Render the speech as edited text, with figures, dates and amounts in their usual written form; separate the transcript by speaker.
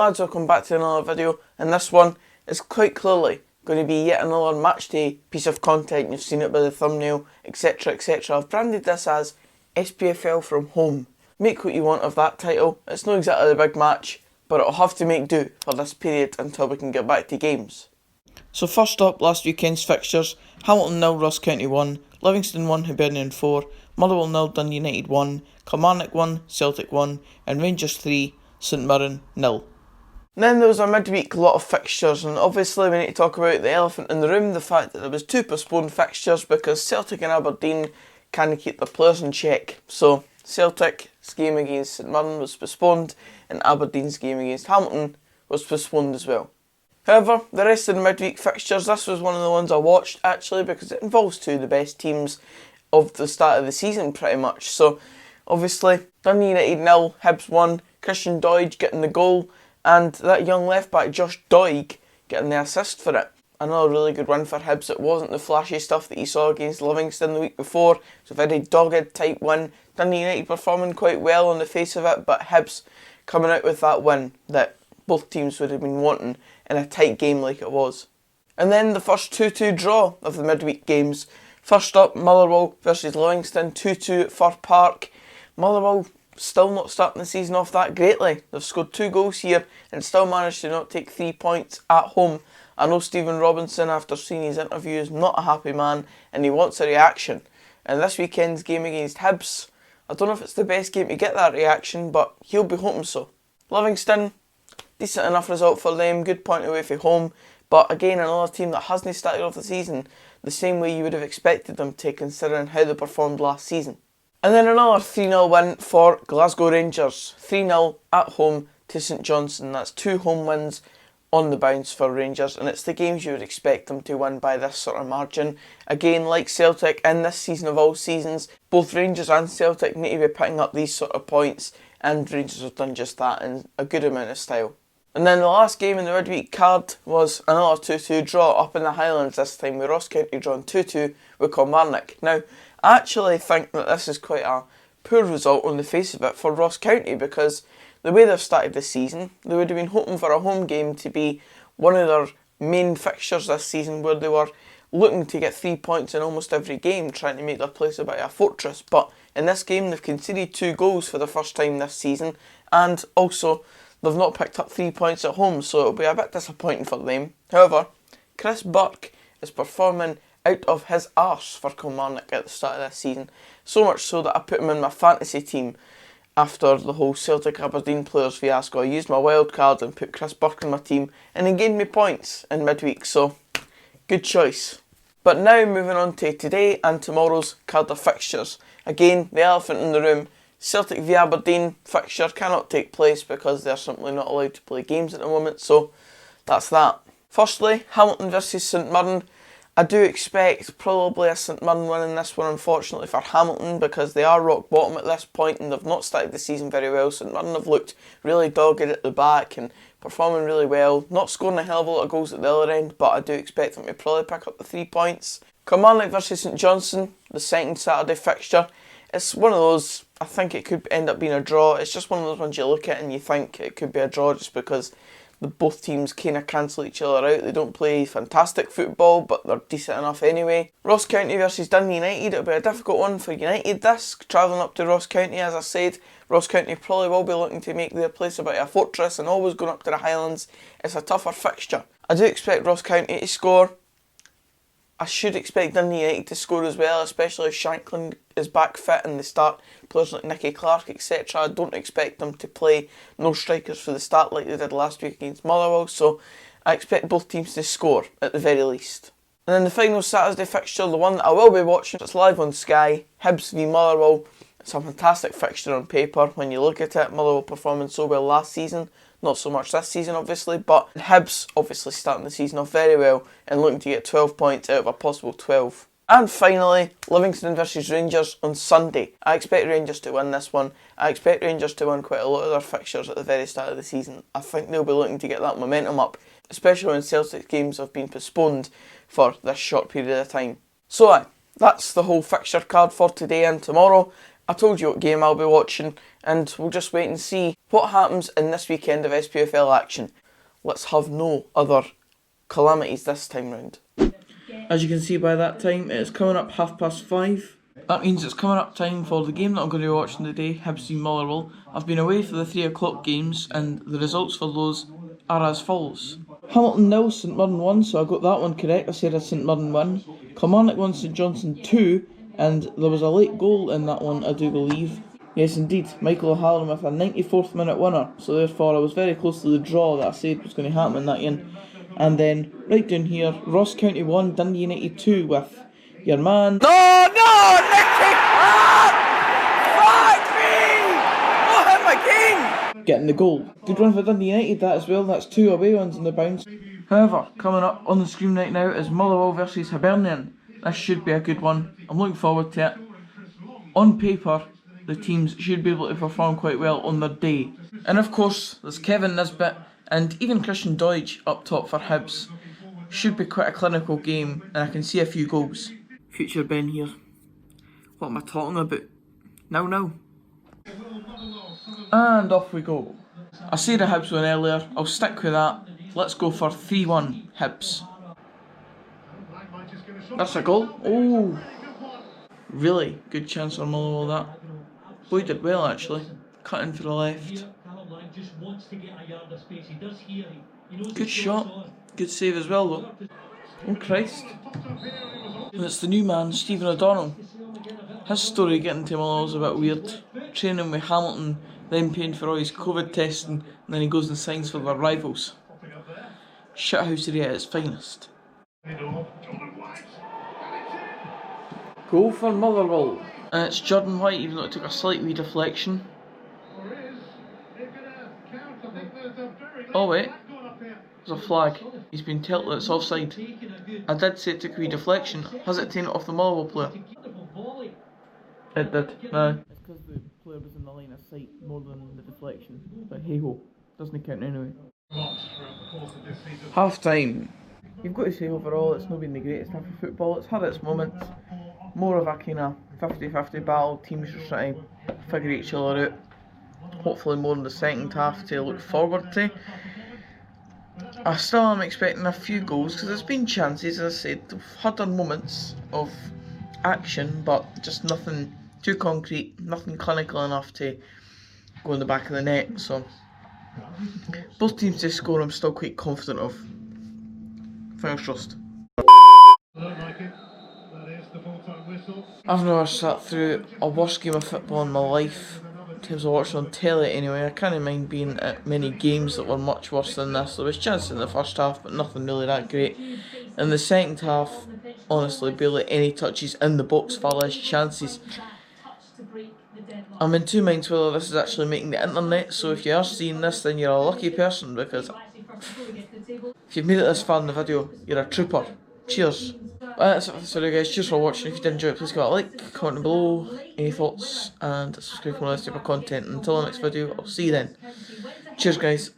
Speaker 1: lads, welcome back to another video, and this one is quite clearly going to be yet another matchday piece of content. You've seen it by the thumbnail, etc, etc. I've branded this as Spfl from home. Make what you want of that title. It's not exactly a big match, but it'll have to make do for this period until we can get back to games. So first up, last weekend's fixtures. Hamilton 0, Ross County 1, Livingston 1, Hibernian 4, Motherwell 0, Dundee United 1, Kilmarnock 1, Celtic 1, and Rangers 3, St Mirren 0. Then there was a midweek lot of fixtures, and obviously we need to talk about the elephant in the room, the fact that there was 2 postponed fixtures because Celtic and Aberdeen can't keep their players in check. So Celtic's game against St Mirren was postponed, and Aberdeen's game against Hamilton was postponed as well. However, the rest of the midweek fixtures, this was one of the ones I watched actually because it involves 2 of the best teams of the start of the season pretty much. So obviously Dundee United 0, Hibs 1, Christian Doig getting the goal, and that young left back Josh Doig getting the assist for it. Another really good win for Hibs. It wasn't the flashy stuff that you saw against Livingston the week before. It's a very dogged type win. Dundee United performing quite well on the face of it, but Hibs coming out with that win that both teams would have been wanting in a tight game like it was. And then the first 2-2 draw of the midweek games. First up, Motherwell versus Livingston, 2-2 at Fir Park. Motherwell still not starting the season off that greatly. They've scored 2 goals here and still managed to not take 3 points at home. I know Stephen Robinson, after seeing his interview, is not a happy man and he wants a reaction. And this weekend's game against Hibs, I don't know if it's the best game to get that reaction, but he'll be hoping so. Livingston, decent enough result for them, good point away from home, but again another team that hasn't started off the season the same way you would have expected them to, considering how they performed last season. And then another 3-0 win for Glasgow Rangers, 3-0 at home to St Johnstone. That's 2 home wins on the bounce for Rangers, and it's the games you would expect them to win by this sort of margin. Again, like Celtic, in this season of all seasons, both Rangers and Celtic need to be picking up these sort of points, and Rangers have done just that in a good amount of style. And then the last game in the midweek card was another 2-2 draw up in the Highlands, this time with Ross County drawn 2-2 with Kilmarnock. Now, I actually think that this is quite a poor result on the face of it for Ross County, because the way they've started the season, they would have been hoping for a home game to be one of their main fixtures this season, where they were looking to get 3 points in almost every game, trying to make their place a bit of a fortress. But in this game they've conceded 2 goals for the first time this season, and also they've not picked up 3 points at home, so it'll be a bit disappointing for them. However, Chris Burke is performing out of his arse for Kilmarnock at the start of this season. So much so that I put him in my fantasy team after the whole Celtic Aberdeen players fiasco. I used my wild card and put Chris Burke in my team, and he gained me points in midweek, so good choice. But now moving on to today and tomorrow's card of fixtures. Again, the elephant in the room. Celtic v Aberdeen fixture cannot take place because they're simply not allowed to play games at the moment, so that's that. Firstly, Hamilton versus St Mirren. I do expect probably a St Mirren winning this one, unfortunately for Hamilton, because they are rock bottom at this point and they've not started the season very well. St Mirren have looked really dogged at the back and performing really well, not scoring a hell of a lot of goals at the other end, but I do expect them to probably pick up the 3 points. Kilmarnock versus St Johnstone, the second Saturday fixture. It's one of those, I think it could end up being a draw. It's just one of those ones you look at and you think it could be a draw just because both teams kind of cancel each other out. They don't play fantastic football, but they're decent enough anyway. Ross County versus Dundee United. It'll be a difficult one for United this, travelling up to Ross County. As I said, Ross County probably will be looking to make their place a bit of a fortress, and always going up to the Highlands, it's a tougher fixture. I do expect Ross County to score. I should expect Dundee United to score as well, especially if Shankland is back fit and they start players like Nicky Clark, etc. I don't expect them to play no strikers for the start like they did last week against Motherwell, so I expect both teams to score at the very least. And then the final Saturday fixture, the one that I will be watching, it's live on Sky, Hibs v Motherwell. It's a fantastic fixture on paper when you look at it. Motherwell performing so well last season. Not so much this season, obviously, but Hibs obviously starting the season off very well and looking to get 12 points out of a possible 12. And finally, Livingston versus Rangers on Sunday. I expect Rangers to win this one. I expect Rangers to win quite a lot of their fixtures at the very start of the season. I think they'll be looking to get that momentum up, especially when Celtic games have been postponed for this short period of time. So that's the whole fixture card for today and tomorrow. I told you what game I'll be watching, and we'll just wait and see what happens in this weekend of SPFL action. Let's have no other calamities this time round. As you can see by that time, it's coming up 5:30. That means it's coming up time for the game that I'm going to be watching today, Hibs v Motherwell. I've been away for the 3 o'clock games, and the results for those are as follows. Hamilton 0, St Mirren 1, so I got that one correct. I said a St Mirren 1. Kilmarnock 1, St Johnstone 2, and there was a late goal in that one, I do believe. Yes, indeed, Michael O'Halloran with a 94th minute winner, so therefore I was very close to the draw that I said was going to happen in that game. And then, right down here, Ross County 1, Dundee United 2 with your man... No, Nicky! Fuck me! Oh, hit my king! Getting the goal. Good run for Dundee United that as well, that's 2 away ones in the bounce. However, coming up on the screen right now is Motherwell versus Hibernian. This should be a good one. I'm looking forward to it. On paper, the teams should be able to perform quite well on their day. And of course, there's Kevin Nisbet and even Christian Deutsch up top for Hibs. Should be quite a clinical game, and I can see a few goals. Future Ben here. What am I talking about? No. And off we go. I said a Hibs win earlier, I'll stick with that. Let's go for 3-1 Hibs. That's a goal. Oh, really good chance on Motherwell that. Boy did well actually. Cut in for the left. Good shot. Good save as well though. Oh Christ. And it's the new man, Stephen O'Donnell. His story getting to Motherwell's a bit weird. Training with Hamilton, then paying for all his COVID testing, and then he goes and signs for their rivals. Shithousery at its finest. Goal for Motherwell. And it's Jordan White, even though it took a slight wee deflection. Oh wait, there's a flag. He's been told that it's offside. I did say it took a wee deflection. Has it taken it off the Motherwell player? It did, no. It's because the player was in the line of sight more than the deflection. But hey ho, doesn't count anyway. Half time. You've got to say overall it's not been the greatest half of football. It's had its moments. More of a kind of 50-50 battle. Teams are trying to figure each other out. Hopefully more in the second half to look forward to. I still am expecting a few goals because there's been chances, as I said. We've had our moments of action, but just nothing too concrete, nothing clinical enough to go in the back of the net. So both teams to score I'm still quite confident of. Fingers crossed. I've never sat through a worse game of football in my life. In terms of watching on telly anyway. I can't mind being at many games that were much worse than this. There was chances in the first half, but nothing really that great. In the second half, honestly, barely any touches in the box, far less chances. I'm in two minds whether this is actually making the internet, so if you are seeing this, then you're a lucky person, because if you've made it this far in the video, you're a trooper. Cheers. That's it for this video guys, cheers for watching. If you did enjoy it, please give it a like, comment below, any thoughts, and subscribe for more type of content. Until the next video, I'll see you then. Cheers guys.